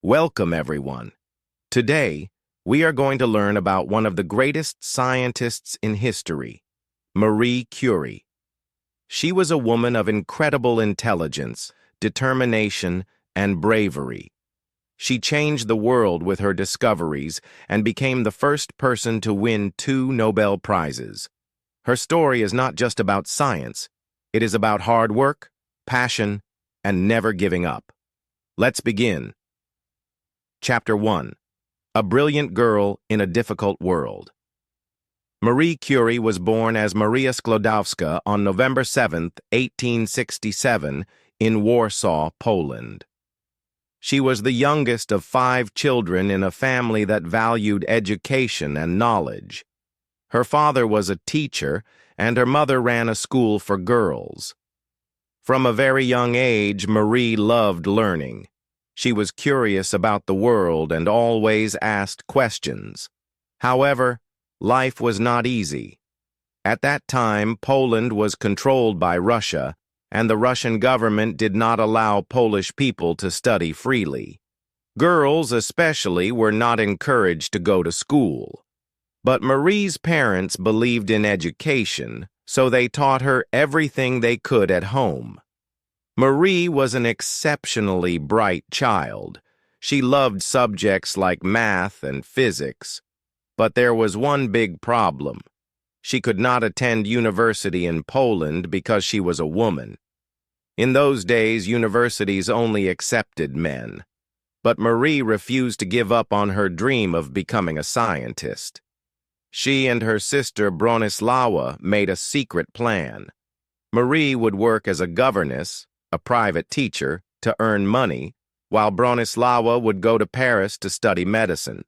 Welcome, everyone. Today, we are going to learn about one of the greatest scientists in history, Marie Curie. She was a woman of incredible intelligence, determination, and bravery. She changed the world with her discoveries and became the first person to win 2 Nobel Prizes. Her story is not just about science. It is about hard work, passion, and never giving up. Let's begin. Chapter 1. A Brilliant Girl in a Difficult World. Marie Curie was born as Maria Sklodowska on November 7, 1867, in Warsaw, Poland. She was the youngest of 5 children in a family that valued education and knowledge. Her father was a teacher, and her mother ran a school for girls. From a very young age, Marie loved learning. She was curious about the world and always asked questions. However, life was not easy. At that time, Poland was controlled by Russia, and the Russian government did not allow Polish people to study freely. Girls, especially, were not encouraged to go to school. But Marie's parents believed in education, so they taught her everything they could at home. Marie was an exceptionally bright child. She loved subjects like math and physics. But there was one big problem. She could not attend university in Poland because she was a woman. In those days, universities only accepted men. But Marie refused to give up on her dream of becoming a scientist. She and her sister Bronislawa made a secret plan. Marie would work as a governess, a private teacher, to earn money, while Bronislawa would go to Paris to study medicine.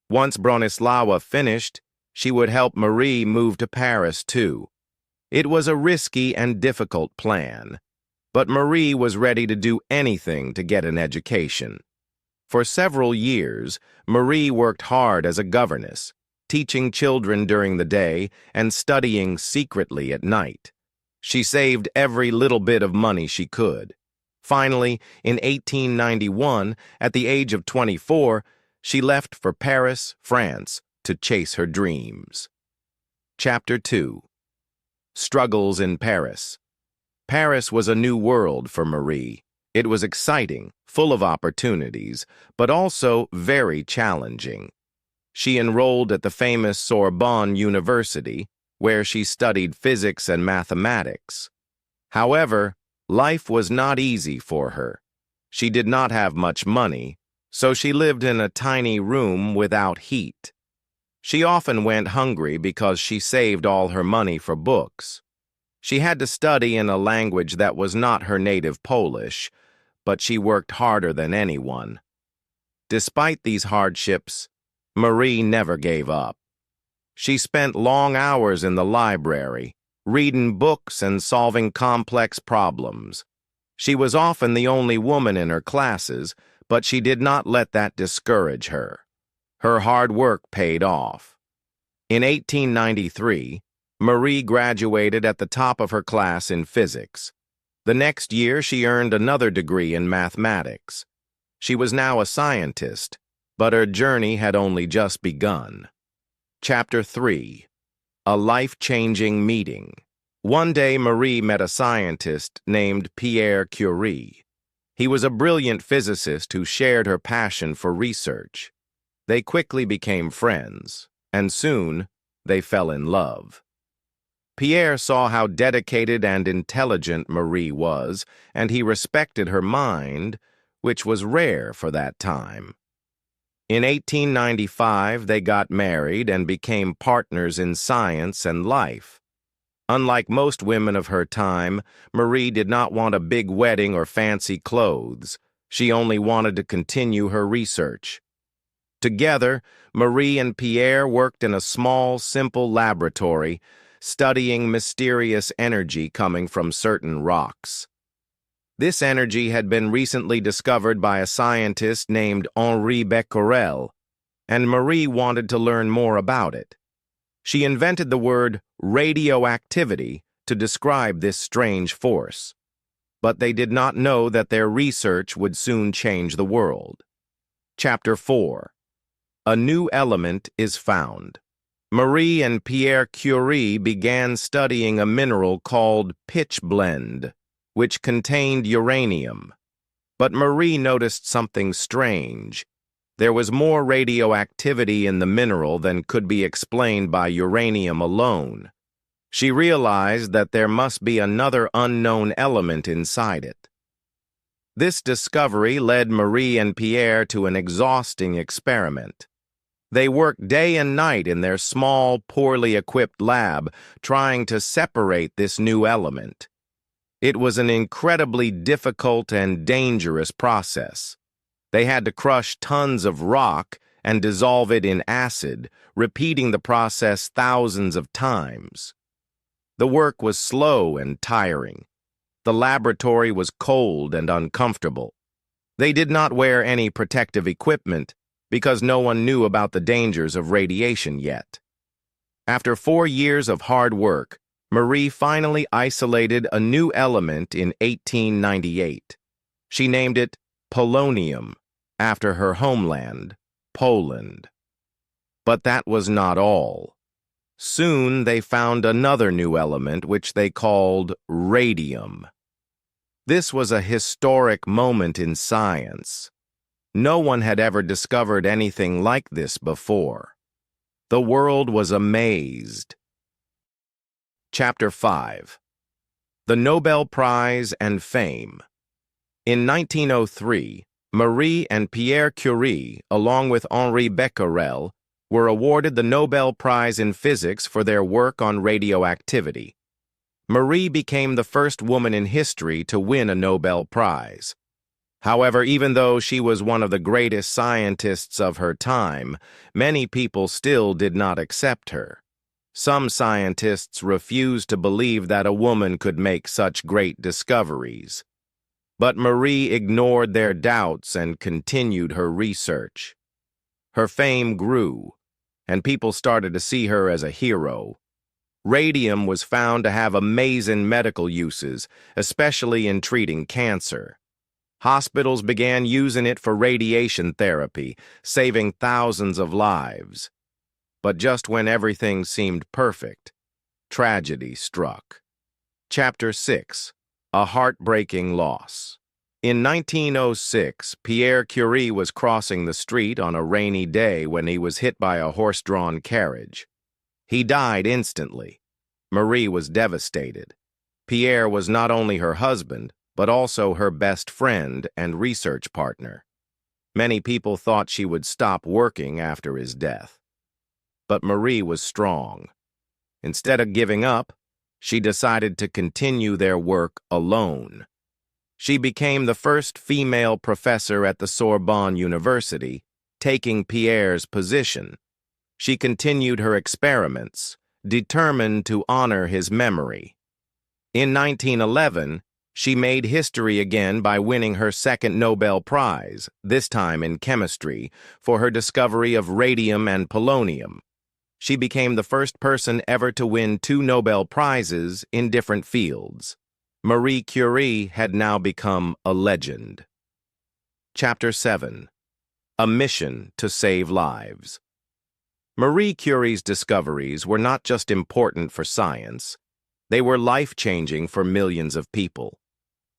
Once Bronislawa finished, she would help Marie move to Paris too. It was a risky and difficult plan, but Marie was ready to do anything to get an education. For several years, Marie worked hard as a governess, teaching children during the day and studying secretly at night. She saved every little bit of money she could. Finally, in 1891, at the age of 24, she left for Paris, France, to chase her dreams. Chapter 2. Struggles in Paris. Paris was a new world for Marie. It was exciting, full of opportunities, but also very challenging. She enrolled at the famous Sorbonne University, where she studied physics and mathematics. However, life was not easy for her. She did not have much money, so she lived in a tiny room without heat. She often went hungry because she saved all her money for books. She had to study in a language that was not her native Polish, but she worked harder than anyone. Despite these hardships, Marie never gave up. She spent long hours in the library, reading books and solving complex problems. She was often the only woman in her classes, but she did not let that discourage her. Her hard work paid off. In 1893, Marie graduated at the top of her class in physics. The next year, she earned another degree in mathematics. She was now a scientist, but her journey had only just begun. Chapter 3. A Life-Changing Meeting. One day, Marie met a scientist named Marie Curie. He was a brilliant physicist who shared her passion for research. They quickly became friends, and soon they fell in love. Pierre saw how dedicated and intelligent Marie was, and he respected her mind, which was rare for that time. In 1895, they got married and became partners in science and life. Unlike most women of her time, Marie did not want a big wedding or fancy clothes. She only wanted to continue her research. Together, Marie and Pierre worked in a small, simple laboratory, studying mysterious energy coming from certain rocks. This energy had been recently discovered by a scientist named Henri Becquerel, and Marie wanted to learn more about it. She invented the word radioactivity to describe this strange force. But they did not know that their research would soon change the world. Chapter 4. A new element is found. Marie and Pierre Curie began studying a mineral called pitchblende, which contained uranium. But Marie noticed something strange. There was more radioactivity in the mineral than could be explained by uranium alone. She realized that there must be another unknown element inside it. This discovery led Marie and Pierre to an exhausting experiment. They worked day and night in their small, poorly equipped lab, trying to separate this new element. It was an incredibly difficult and dangerous process. They had to crush tons of rock and dissolve it in acid, repeating the process thousands of times. The work was slow and tiring. The laboratory was cold and uncomfortable. They did not wear any protective equipment because no one knew about the dangers of radiation yet. After 4 years of hard work, Marie finally isolated a new element in 1898. She named it polonium, after her homeland, Poland. But that was not all. Soon they found another new element which they called radium. This was a historic moment in science. No one had ever discovered anything like this before. The world was amazed. Chapter 5. The Nobel Prize and Fame. In 1903, Marie and Pierre Curie, along with Henri Becquerel, were awarded the Nobel Prize in Physics for their work on radioactivity. Marie became the first woman in history to win a Nobel Prize. However, even though she was one of the greatest scientists of her time, many people still did not accept her. Some scientists refused to believe that a woman could make such great discoveries. But Marie ignored their doubts and continued her research. Her fame grew, and people started to see her as a hero. Radium was found to have amazing medical uses, especially in treating cancer. Hospitals began using it for radiation therapy, saving thousands of lives. But just when everything seemed perfect, tragedy struck. Chapter 6. A Heartbreaking Loss. In 1906, Pierre Curie was crossing the street on a rainy day when he was hit by a horse-drawn carriage. He died instantly. Marie was devastated. Pierre was not only her husband, but also her best friend and research partner. Many people thought she would stop working after his death. But Marie was strong. Instead of giving up, she decided to continue their work alone. She became the first female professor at the Sorbonne University, taking Pierre's position. She continued her experiments, determined to honor his memory. In 1911, she made history again by winning her second Nobel Prize, this time in chemistry, for her discovery of radium and polonium. She became the first person ever to win 2 Nobel Prizes in different fields. Marie Curie had now become a legend. Chapter 7. A Mission to Save Lives. Marie Curie's discoveries were not just important for science. They were life-changing for millions of people.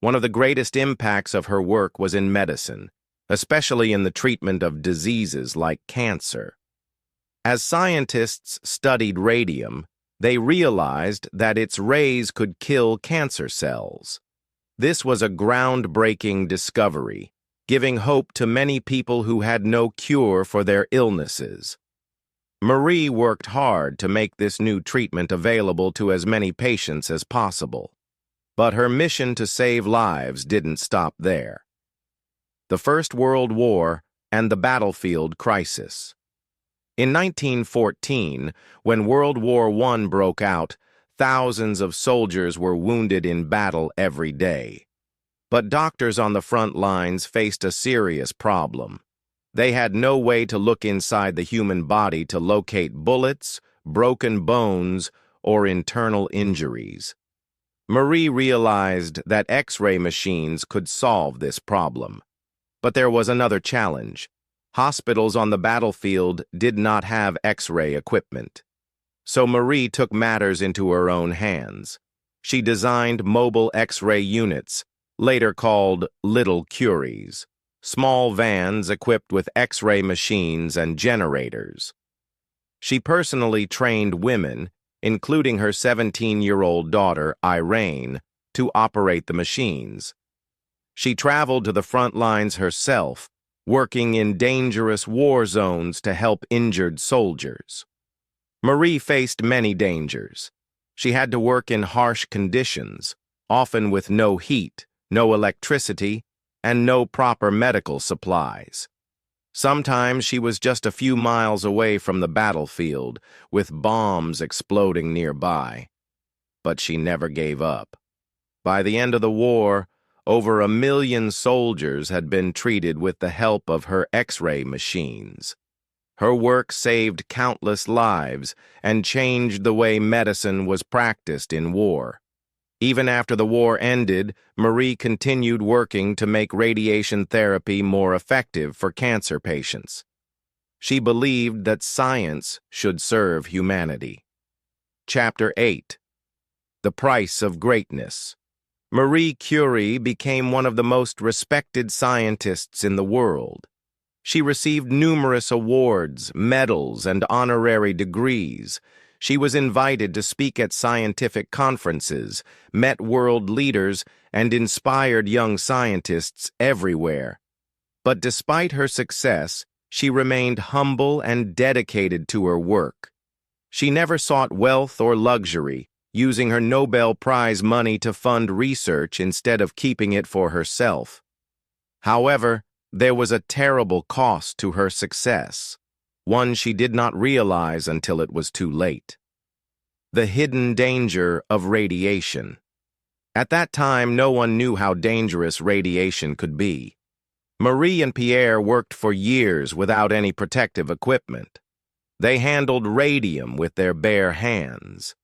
One of the greatest impacts of her work was in medicine, especially in the treatment of diseases like cancer. As scientists studied radium, they realized that its rays could kill cancer cells. This was a groundbreaking discovery, giving hope to many people who had no cure for their illnesses. Marie worked hard to make this new treatment available to as many patients as possible. But her mission to save lives didn't stop there. The First World War and the battlefield crisis. In 1914, when World War I broke out, thousands of soldiers were wounded in battle every day. But doctors on the front lines faced a serious problem. They had no way to look inside the human body to locate bullets, broken bones, or internal injuries. Marie realized that X-ray machines could solve this problem. But there was another challenge. Hospitals on the battlefield did not have X-ray equipment. So Marie took matters into her own hands. She designed mobile X-ray units, later called Little Curies, small vans equipped with X-ray machines and generators. She personally trained women, including her 17-year-old daughter, Irene, to operate the machines. She traveled to the front lines herself, working in dangerous war zones to help injured soldiers. Marie faced many dangers. She had to work in harsh conditions, often with no heat, no electricity, and no proper medical supplies. Sometimes she was just a few miles away from the battlefield, with bombs exploding nearby. But she never gave up. By the end of the war, over 1 million soldiers had been treated with the help of her X-ray machines. Her work saved countless lives and changed the way medicine was practiced in war. Even after the war ended, Marie continued working to make radiation therapy more effective for cancer patients. She believed that science should serve humanity. Chapter 8. The Price of Greatness. Marie Curie became one of the most respected scientists in the world. She received numerous awards, medals, and honorary degrees. She was invited to speak at scientific conferences, met world leaders, and inspired young scientists everywhere. But despite her success, she remained humble and dedicated to her work. She never sought wealth or luxury, using her Nobel Prize money to fund research instead of keeping it for herself. However, there was a terrible cost to her success, one she did not realize until it was too late. The hidden danger of radiation. At that time, no one knew how dangerous radiation could be. Marie and Pierre worked for years without any protective equipment. They handled radium with their bare hands.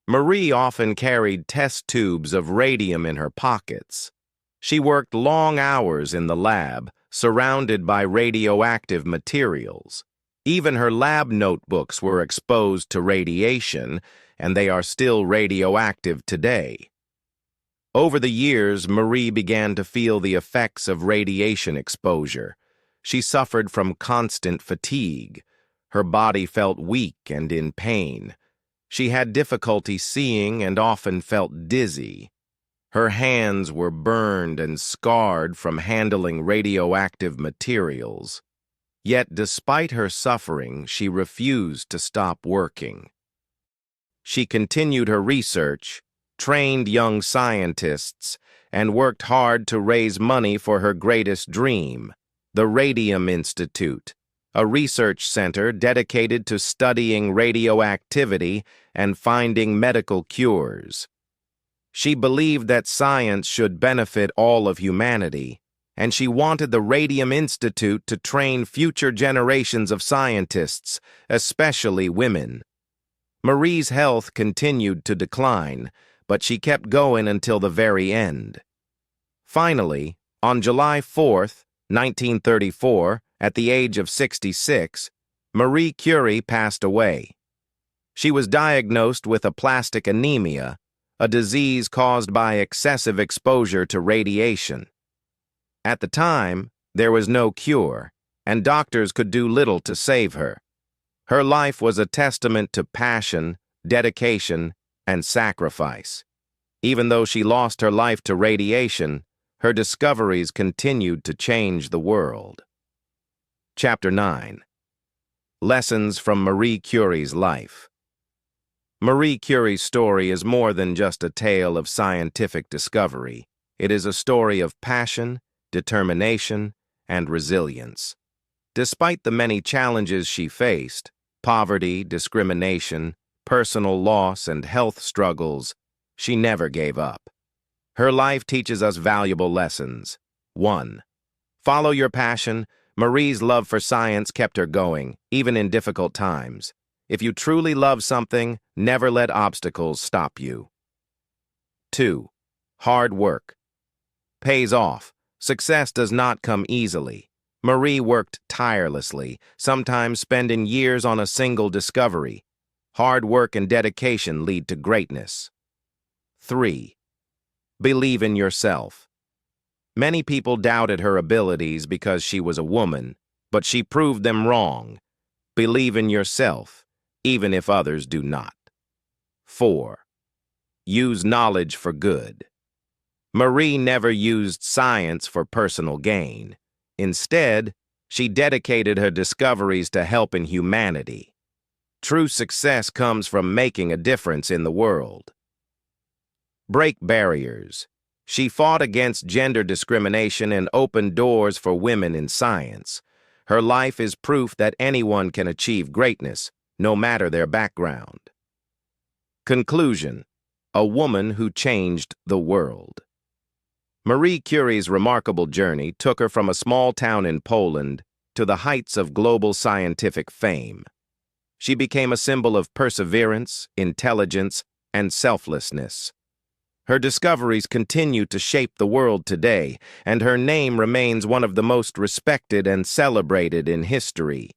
Marie often carried test tubes of radium in her pockets. She worked long hours in the lab, surrounded by radioactive materials. Even her lab notebooks were exposed to radiation, and they are still radioactive today. Over the years, Marie began to feel the effects of radiation exposure. She suffered from constant fatigue. Her body felt weak and in pain. She had difficulty seeing and often felt dizzy. Her hands were burned and scarred from handling radioactive materials. Yet, despite her suffering, she refused to stop working. She continued her research, trained young scientists, and worked hard to raise money for her greatest dream, the Radium Institute, a research center dedicated to studying radioactivity and finding medical cures. She believed that science should benefit all of humanity, and she wanted the Radium Institute to train future generations of scientists, especially women. Marie's health continued to decline, but she kept going until the very end. Finally, on July 4th, 1934, at the age of 66, Marie Curie passed away. She was diagnosed with aplastic anemia, a disease caused by excessive exposure to radiation. At the time, there was no cure, and doctors could do little to save her. Her life was a testament to passion, dedication, and sacrifice. Even though she lost her life to radiation, her discoveries continued to change the world. Chapter 9. Lessons from Marie Curie's life. Marie Curie's story is more than just a tale of scientific discovery. It is a story of passion, determination, and resilience. Despite the many challenges she faced, poverty, discrimination, personal loss, and health struggles, she never gave up. Her life teaches us valuable lessons. 1. Follow your passion. Marie's love for science kept her going, even in difficult times. If you truly love something, never let obstacles stop you. 2. Hard work pays off. Success does not come easily. Marie worked tirelessly, sometimes spending years on a single discovery. Hard work and dedication lead to greatness. 3. Believe in yourself. Many people doubted her abilities because she was a woman, but she proved them wrong. Believe in yourself, even if others do not. 4. Use knowledge for good. Marie never used science for personal gain. Instead, she dedicated her discoveries to helping humanity. True success comes from making a difference in the world. Break barriers. She fought against gender discrimination and opened doors for women in science. Her life is proof that anyone can achieve greatness, no matter their background. Conclusion: a woman who changed the world. Marie Curie's remarkable journey took her from a small town in Poland to the heights of global scientific fame. She became a symbol of perseverance, intelligence, and selflessness. Her discoveries continue to shape the world today, and her name remains one of the most respected and celebrated in history.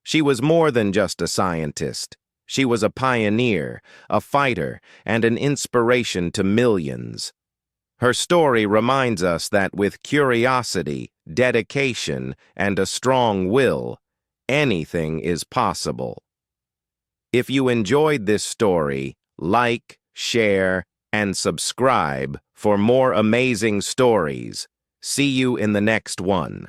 She was more than just a scientist. She was a pioneer, a fighter, and an inspiration to millions. Her story reminds us that with curiosity, dedication, and a strong will, anything is possible. If you enjoyed this story, like, share, and subscribe for more amazing stories. See you in the next one.